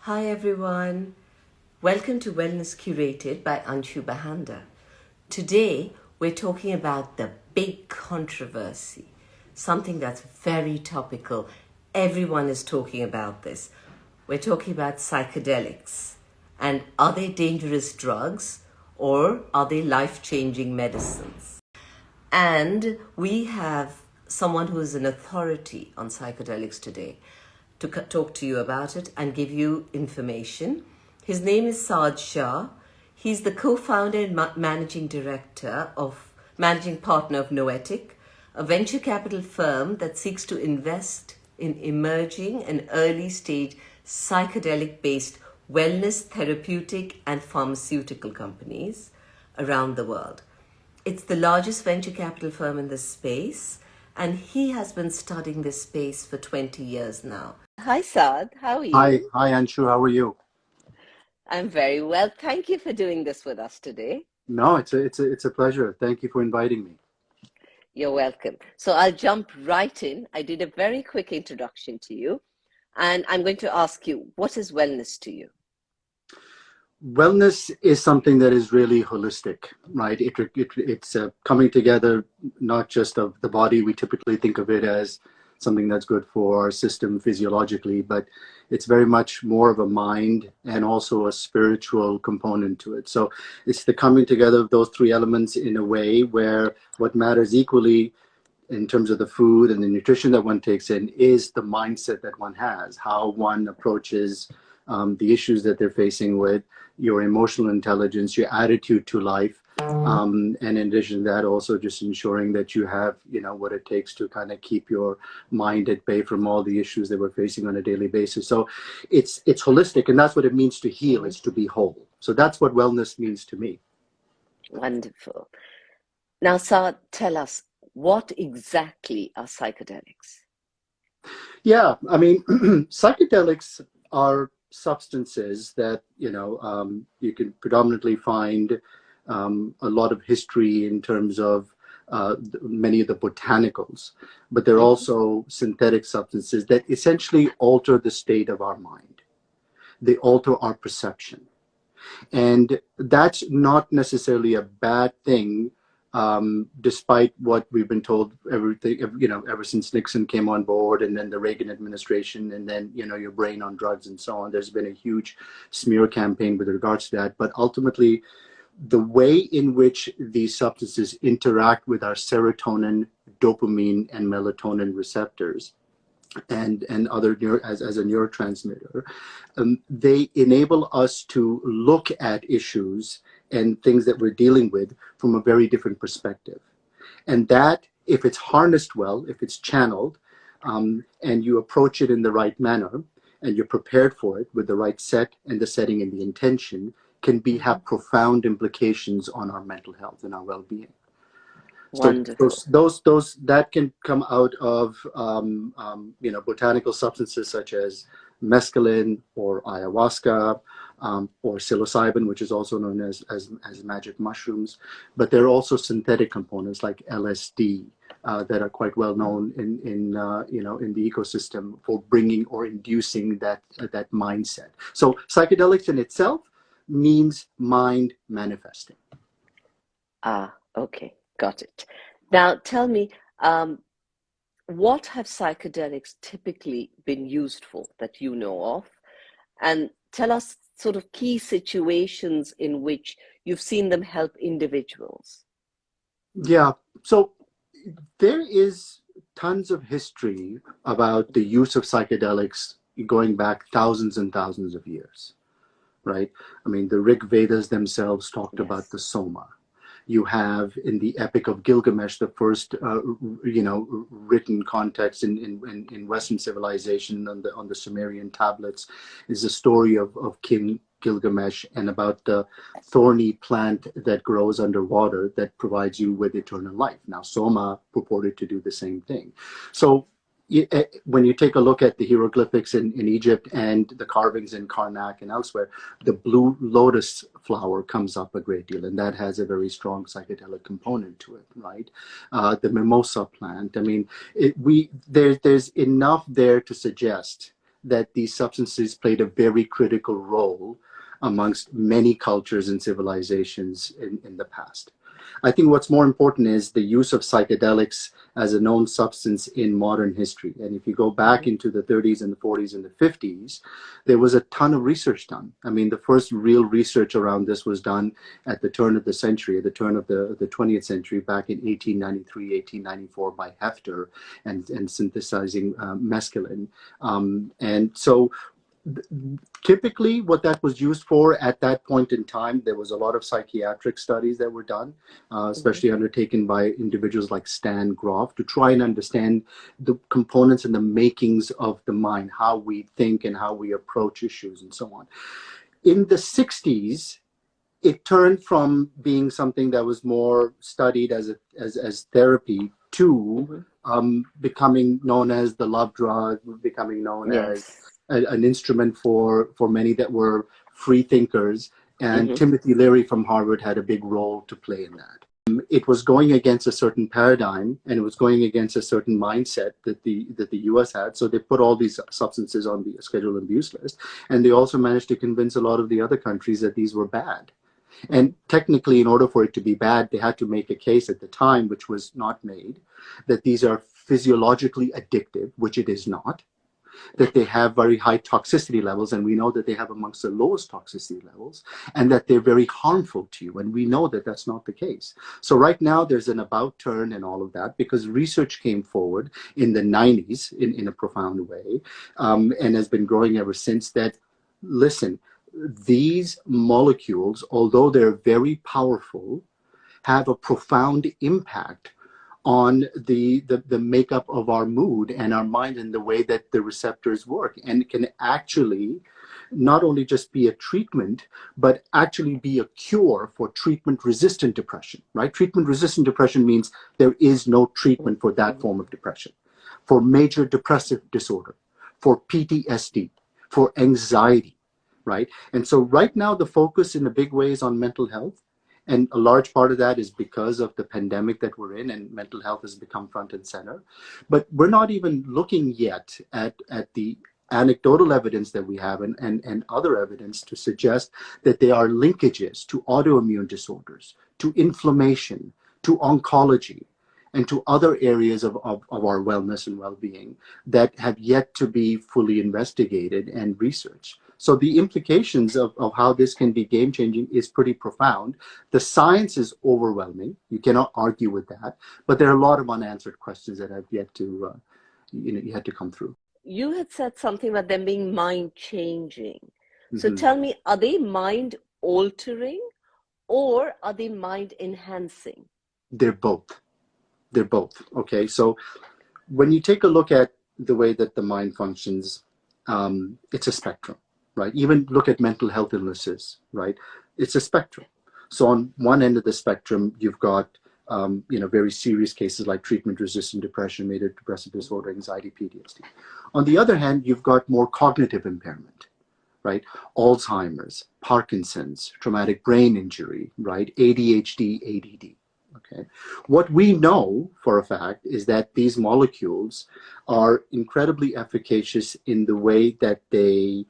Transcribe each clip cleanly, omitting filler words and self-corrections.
Hi everyone. Welcome to Wellness Curated by Anshu Bahanda. Today we're talking about the big controversy, something that's very topical. Everyone is talking about this. We're talking about psychedelics. And are they dangerous drugs or are they life-changing medicines? And we have someone who is an authority on psychedelics today to talk to you about it and give you information. His name is Shah. He's the co-founder and managing partner of Noetic, a venture capital firm that seeks to invest in emerging and early stage psychedelic-based wellness, therapeutic, and pharmaceutical companies around the world. It's the largest venture capital firm in this space, and he has been studying this space for 20 years now. Hi, Saad. How are Hi, you? hi, Anshu. How are you? I'm very well. Thank you for doing this with us today. No, it's a pleasure. Thank you for inviting me. You're welcome. So I'll jump right in. I did a very quick introduction to you, and I'm going to ask you, what is wellness to you? Wellness is something that is really holistic, right? It's coming together not just of the body. We typically think of it as something that's good for our system physiologically, but it's very much more of a mind and also a spiritual component to it. So it's the coming together of those three elements in a way where what matters equally in terms of the food and the nutrition that one takes in is the mindset that one has, how one approaches the issues that they're facing with, your emotional intelligence, your attitude to life. And in addition to that, also just ensuring that you have, what it takes to kind of keep your mind at bay from all the issues that we're facing on a daily basis. So it's holistic, and that's what it means to heal, is to be whole. So that's what wellness means to me. Wonderful. Now, Saad, tell us, what exactly are psychedelics? Yeah, I mean, psychedelics are substances that, you can predominantly find a lot of history in terms of many of the botanicals, but they're Mhm. also synthetic substances that essentially alter the state of our mind. They alter our perception. And that's not necessarily a bad thing, despite what we've been told, everything, ever since Nixon came on board, and then the Reagan administration, and then, your brain on drugs and so on. There's been a huge smear campaign with regards to that. But ultimately, the way in which these substances interact with our serotonin, dopamine, and melatonin receptors and other as a neurotransmitter, they enable us to look at issues and things that we're dealing with from a very different perspective. And that, if it's harnessed well, if it's channeled, and you approach it in the right manner, and you're prepared for it with the right set and the setting and the intention, can be Mhm. have profound implications on our mental health and our well-being. So Wonderful. those that can come out of botanical substances such as mescaline or ayahuasca, or psilocybin, which is also known as magic mushrooms. But there are also synthetic components like LSD, that are quite well known in the ecosystem for bringing or inducing that mindset. So psychedelics in itself means mind manifesting. Ah, okay, got it. Now, tell me, what have psychedelics typically been used for that you know of? And tell us sort of key situations in which you've seen them help individuals. Yeah. So there is tons of history about the use of psychedelics going back thousands and thousands of years, right? I mean, the Rig Vedas themselves talked about Yes. the soma. You have in the Epic of Gilgamesh, the first, written context in Western civilization on the Sumerian tablets, is the story of King Gilgamesh and about the thorny plant that grows underwater that provides you with eternal life. Now, soma purported to do the same thing. So when you take a look at the hieroglyphics in Egypt and the carvings in Karnak and elsewhere, the blue lotus flower comes up a great deal, and that has a very strong psychedelic component to it, right? The mimosa plant. I mean, there's enough there to suggest that these substances played a very critical role amongst many cultures and civilizations in the past. I think what's more important is the use of psychedelics as a known substance in modern history. And if you go back into the 30s and the 40s and the 50s, there was a ton of research done. I mean, the first real research around this was done at the turn of the century, at the turn of the 20th century, back in 1893, 1894 by Hefter and synthesizing mescaline. And so typically what that was used for at that point in time, there was a lot of psychiatric studies that were done, especially undertaken by individuals like Stan Grof, to try and understand the components and the makings of the mind, how we think and how we approach issues and so on. In the 60s, it turned from being something that was more studied as therapy to becoming known as the love drug, becoming known as an instrument for many that were free thinkers. And Timothy Leary from Harvard had a big role to play in that. It was going against a certain paradigm, and it was going against a certain mindset that the US had. So they put all these substances on the schedule and abuse list. And they also managed to convince a lot of the other countries that these were bad. And technically, in order for it to be bad, they had to make a case at the time, which was not made, that these are physiologically addictive, which it is not, that they have very high toxicity levels, and we know that they have amongst the lowest toxicity levels, and that they're very harmful to you, and we know that that's not the case. So right now there's an about turn in all of that, because research came forward in the 90s in a profound way, and has been growing ever since, that, listen, these molecules, although they're very powerful, have a profound impact on the makeup of our mood and our mind and the way that the receptors work, and it can actually not only just be a treatment, but actually be a cure for treatment-resistant depression, right? Treatment-resistant depression means there is no treatment for that form of depression, for major depressive disorder, for PTSD, for anxiety, right? And so right now the focus in a big way is on mental health. And a large part of that is because of the pandemic that we're in, and mental health has become front and center. But we're not even looking yet at the anecdotal evidence that we have and other evidence to suggest that there are linkages to autoimmune disorders, to inflammation, to oncology, and to other areas of our wellness and well-being that have yet to be fully investigated and researched. So the implications of how this can be game-changing is pretty profound. The science is overwhelming. You cannot argue with that. But there are a lot of unanswered questions that have yet to, yet to come through. You had said something about them being mind-changing. So tell me, are they mind-altering or are they mind-enhancing? They're both. They're both. Okay, so when you take a look at the way that the mind functions, it's a spectrum. Right? Even look at mental health illnesses, right? It's a spectrum. So on one end of the spectrum, you've got, very serious cases like treatment-resistant depression, major depressive disorder, anxiety, PTSD. On the other hand, you've got more cognitive impairment, right? Alzheimer's, Parkinson's, traumatic brain injury, right? ADHD, ADD. Okay. What we know for a fact is that these molecules are incredibly efficacious in the way that they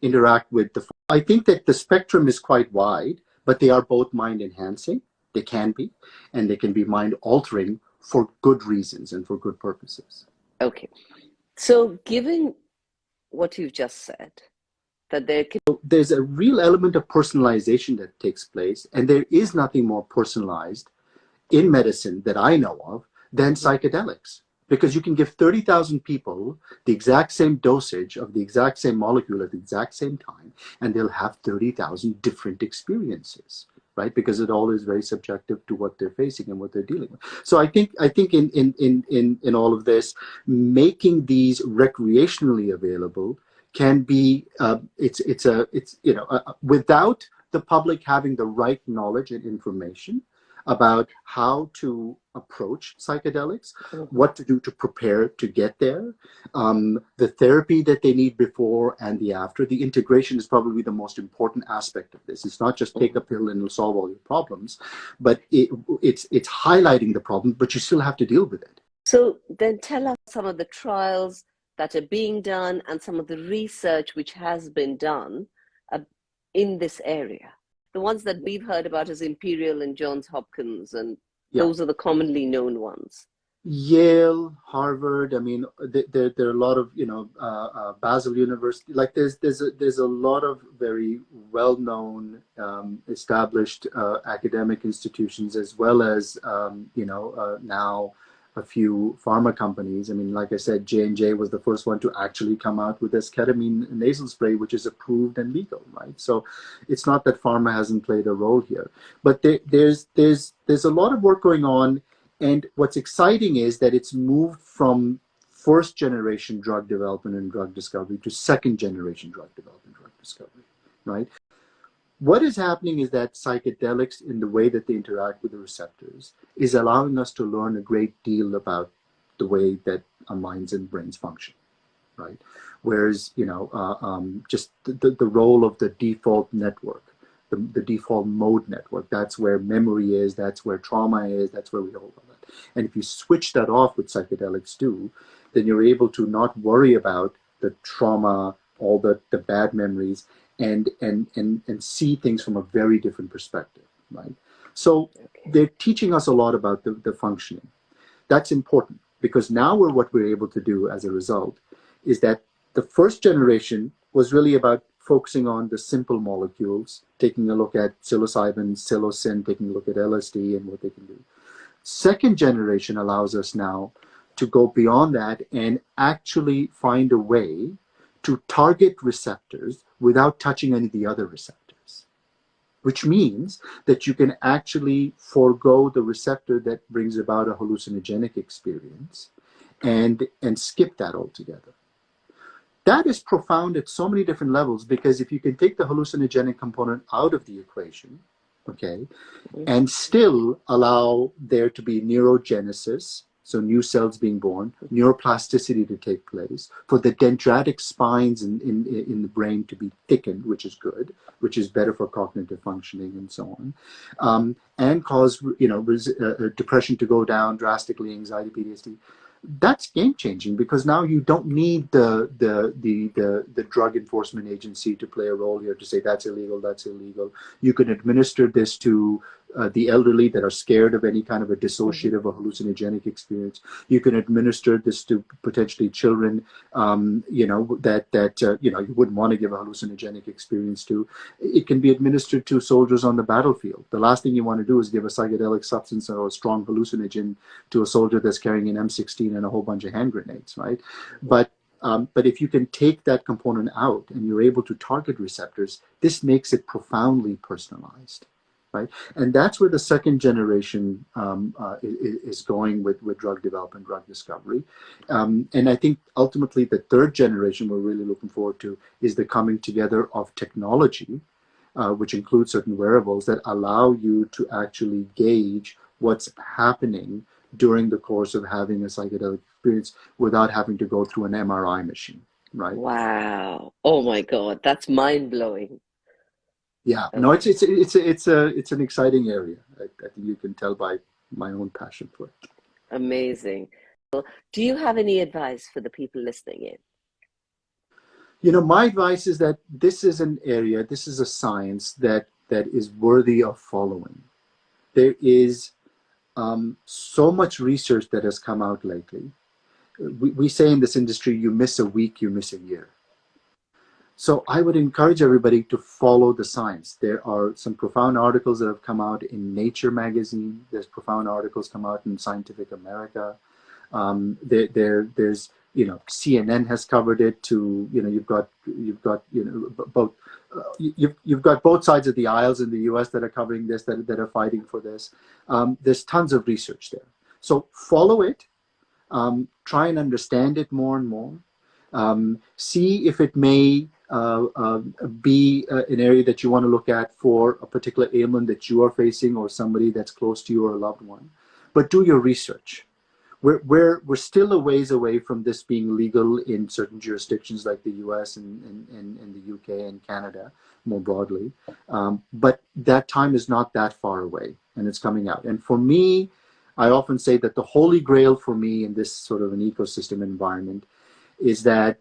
interact with the. I think that the spectrum is quite wide, but they are both mind enhancing. They can be, and they can be mind altering for good reasons and for good purposes. Okay. So given what you've just said, that there's a real element of personalization that takes place, and there is nothing more personalized in medicine that I know of than psychedelics. Because you can give 30,000 people the exact same dosage of the exact same molecule at the exact same time, and they'll have 30,000 different experiences, right? Because it all is very subjective to what they're facing and what they're dealing with. So I think in all of this, making these recreationally available can be without the public having the right knowledge and information about how to approach psychedelics, what to do to prepare to get there, the therapy that they need before and the after. The integration is probably the most important aspect of this. It's not just take a pill and it'll solve all your problems, but it's highlighting the problem, but you still have to deal with it. So then tell us some of the trials that are being done and some of the research which has been done uh, in this area? The ones that we've heard about is Imperial and Johns Hopkins, and Yeah. those are the commonly known ones. Yale, Harvard. I mean, there are a lot of Basel University. Like there's a lot of very well known, established academic institutions, as well as now a few pharma companies. I mean, like I said, J&J was the first one to actually come out with this ketamine nasal spray, which is approved and legal, right? So it's not that pharma hasn't played a role here, but there's a lot of work going on. And what's exciting is that it's moved from first generation drug development and drug discovery to second generation drug development, drug discovery, right? What is happening is that psychedelics, in the way that they interact with the receptors, is allowing us to learn a great deal about the way that our minds and brains function, right? Whereas, just the role of the default network, the default mode network, that's where memory is, that's where trauma is, that's where we hold all that. And if you switch that off with psychedelics too, then you're able to not worry about the trauma, all the bad memories, and see things from a very different perspective, right? So they're teaching us a lot about the functioning. That's important, because now what we're able to do as a result is that the first generation was really about focusing on the simple molecules, taking a look at psilocybin, psilocin, taking a look at LSD and what they can do. Second generation allows us now to go beyond that and actually find a way to target receptors without touching any of the other receptors, which means that you can actually forego the receptor that brings about a hallucinogenic experience and skip that altogether. That is profound at so many different levels, because if you can take the hallucinogenic component out of the equation, okay, and still allow there to be neurogenesis, so new cells being born, neuroplasticity to take place, for the dendritic spines in the brain to be thickened, which is good, which is better for cognitive functioning and so on, and cause depression to go down drastically, anxiety, PTSD. That's game changing, because now you don't need the drug enforcement agency to play a role here to say that's illegal, that's illegal. You can administer this to the elderly that are scared of any kind of a dissociative or hallucinogenic experience. You can administer this to potentially children, you wouldn't want to give a hallucinogenic experience to. It can be administered to soldiers on the battlefield. The last thing you want to do is give a psychedelic substance or a strong hallucinogen to a soldier that's carrying an M16 and a whole bunch of hand grenades, right? But if you can take that component out and you're able to target receptors, this makes it profoundly personalized. Right? And that's where the second generation is going with drug development, drug discovery. And I think ultimately the third generation we're really looking forward to is the coming together of technology, which includes certain wearables that allow you to actually gauge what's happening during the course of having a psychedelic experience without having to go through an MRI machine, right? Wow. Oh my God, that's mind-blowing. Yeah, no, Okay. it's an exciting area. I think you can tell by my own passion for it. Amazing. Do you have any advice for the people listening in? My advice is that this is an area, this is a science that is worthy of following. There is so much research that has come out lately. We say in this industry, you miss a week, you miss a year. So I would encourage everybody to follow the science. There are some profound articles that have come out in Nature magazine. There's profound articles come out in Scientific America. There's CNN has covered it too. You've got both. You've got both sides of the aisles in the U.S. that are covering this, that are fighting for this. There's tons of research there. So follow it. Try and understand it more and more. See if it may be an area that you want to look at for a particular ailment that you are facing or somebody that's close to you or a loved one. But do your research. We're still a ways away from this being legal in certain jurisdictions like the US and the UK and Canada more broadly. But that time is not that far away, and it's coming out. And for me, I often say that the holy grail for me in this sort of an ecosystem environment is that,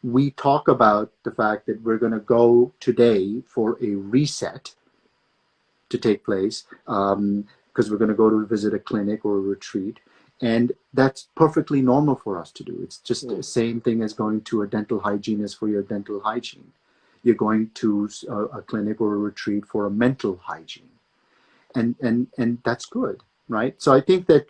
we talk about the fact that we're going to go today for a reset to take place, because we're going to go to visit a clinic or a retreat. And that's perfectly normal for us to do. It's just the same thing as going to a dental hygienist for your dental hygiene. You're going to a clinic or a retreat for a mental hygiene. And that's good, right? So I think that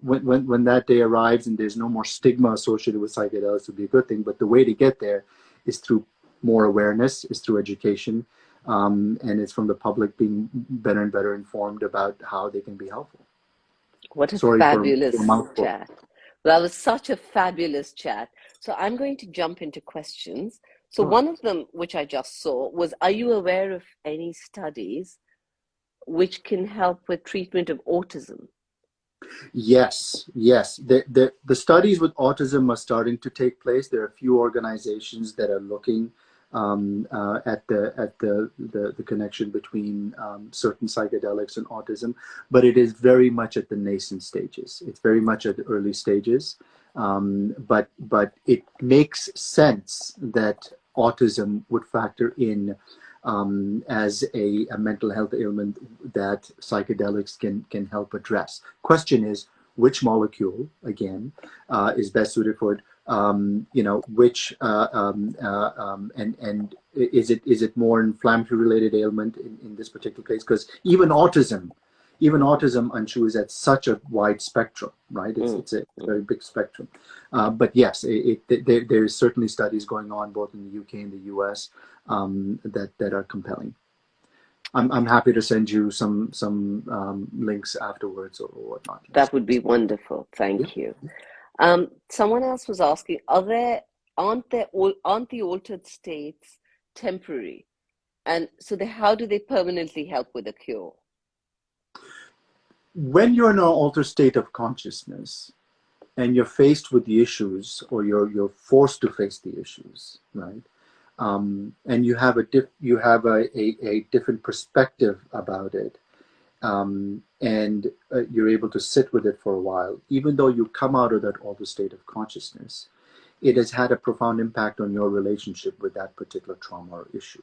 when that day arrives and there's no more stigma associated with psychedelics, would be a good thing. But the way to get there is through more awareness, is through education, and it's from the public being better and better informed about how they can be helpful. What a Sorry for a fabulous mouthful. chat. Well, that was such a fabulous chat. So I'm going to jump into questions. So Sure. one of them, which I just saw, was, are you aware of any studies which can help with treatment of autism? Yes, yes. The studies with autism are starting to take place. There are a few organizations that are looking at the connection between certain psychedelics and autism, but it is very much at the nascent stages. It's very much at the early stages, but it makes sense that autism would factor in as a mental health ailment that psychedelics can help address. Question is, which molecule, again, is best suited for it? Which and is it more inflammatory related ailment in this particular case? Because even autism, Anshu, is at such a wide spectrum, right? It's a very big spectrum. But yes, there's certainly studies going on both in the UK and the US that are compelling. I'm happy to send you some links afterwards or whatnot. That would be wonderful. Yeah. Thank you. Someone else was asking, aren't the altered states temporary? And so how do they permanently help with a cure? When you're in an altered state of consciousness and you're faced with the issues, or you're forced to face the issues, right? And you have a different perspective about it, and you're able to sit with it for a while. Even though you come out of that altered state of consciousness, it has had a profound impact on your relationship with that particular trauma or issue.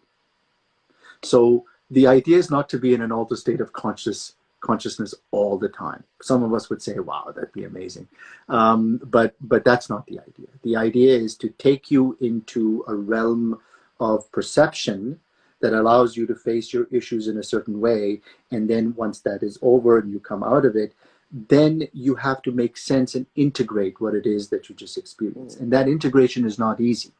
So the idea is not to be in an altered state of consciousness all the time. Some of us would say, wow, that'd be amazing. But that's not the idea. The idea is to take you into a realm of perception that allows you to face your issues in a certain way. And then once that is over and you come out of it, then you have to make sense and integrate what it is that you just experienced. And that integration is not easy,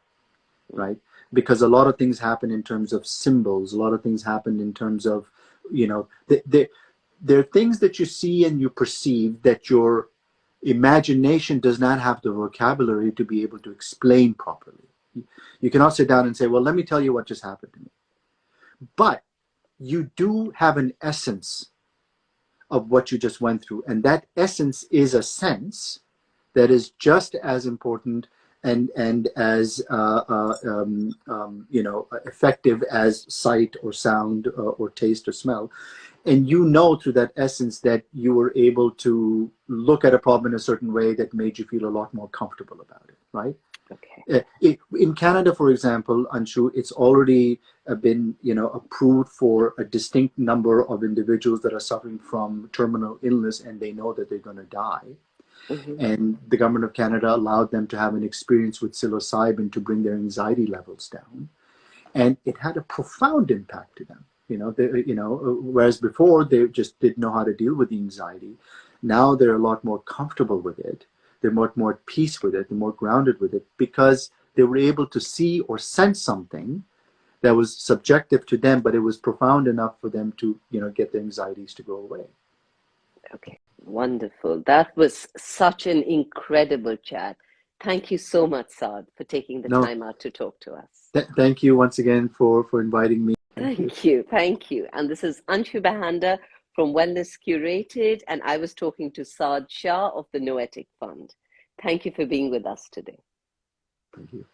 right? Because a lot of things happen in terms of symbols. A lot of things happen in terms of, there are things that you see and you perceive that your imagination does not have the vocabulary to be able to explain properly. You cannot sit down and say, well, let me tell you what just happened to me. But you do have an essence of what you just went through. And that essence is a sense that is just as important and as effective as sight or sound or taste or smell. And through that essence that you were able to look at a problem in a certain way that made you feel a lot more comfortable about it, right? Okay. In Canada, for example, Anshu, it's already been approved for a distinct number of individuals that are suffering from terminal illness and they know that they're going to die. Mm-hmm. And the government of Canada allowed them to have an experience with psilocybin to bring their anxiety levels down. And it had a profound impact to them. Whereas before they just didn't know how to deal with the anxiety. Now they're a lot more comfortable with it. They're much more at peace with it. They're more grounded with it because they were able to see or sense something that was subjective to them, but it was profound enough for them to, get their anxieties to go away. Okay, wonderful. That was such an incredible chat. Thank you so much, Saad, for taking the time out to talk to us. Thank you once again for inviting me. Thank you. And this is Anshu Bahanda from Wellness Curated, and I was talking to Saad Shah of the Noetic Fund. Thank you for being with us today. Thank you.